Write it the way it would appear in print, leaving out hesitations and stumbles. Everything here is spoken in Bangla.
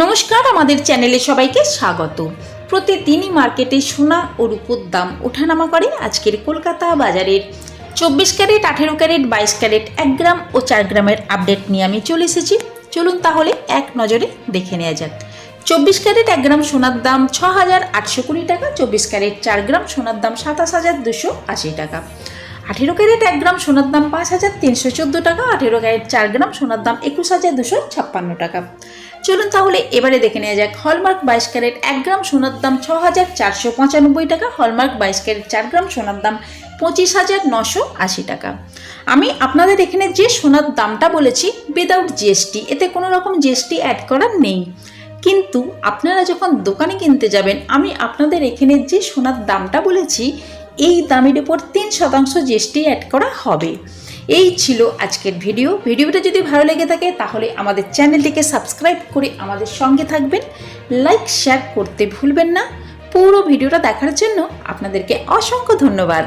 নমস্কার, আমাদের চ্যানেলে সবাইকে স্বাগত। প্রতিদিনই মার্কেটে সোনা ও রূপোর দাম ওঠানামা করে। আজকের কলকাতা বাজারের 24 ক্যারেট, 18 ক্যারেট, 22 ক্যারেট, 1 গ্রাম ও 4 গ্রামের আপডেট নিয়ে আমি চলে এসেছি। চলুন তাহলে এক নজরে দেখে নেওয়া যাক। 24 ক্যারেট 1 গ্রাম সোনার দাম 6,820 টাকা, 24 ক্যারেট 4 গ্রাম সোনার দাম 27,280 টাকা, 18 ক্যারেট 1 গ্রাম সোনার দাম 5,314 টাকা, 18 ক্যারেট 4 গ্রাম সোনার দাম 21,256 টাকা। চলুন তাহলে এবারে দেখে নেওয়া যাক। হলমার্ক 22 ক্যারেট 1 গ্রাম সোনার দাম 6,495 টাকা, হলমার্ক 22 ক্যারেট 4 গ্রাম সোনার দাম 25,980 টাকা। আমি আপনাদের এখানে যে সোনার দামটা বলেছি উইদাউট জিএসটি, এতে কোনো রকম জিএসটি অ্যাড করা নেই। কিন্তু আপনারা যখন দোকানে কিনতে যাবেন, আমি আপনাদের এখানে যে সোনার দামটা বলেছি এই দামের উপর 3% জিএসটি অ্যাড করা হবে। এই ছিল আজকের ভিডিওটা যদি ভালো লেগে থাকে তাহলে আমাদের চ্যানেলটিকে সাবস্ক্রাইব করে আমাদের সঙ্গে থাকবেন। লাইক শেয়ার করতে ভুলবেন না। পুরো ভিডিওটা দেখার জন্য আপনাদেরকে অসংখ্য ধন্যবাদ।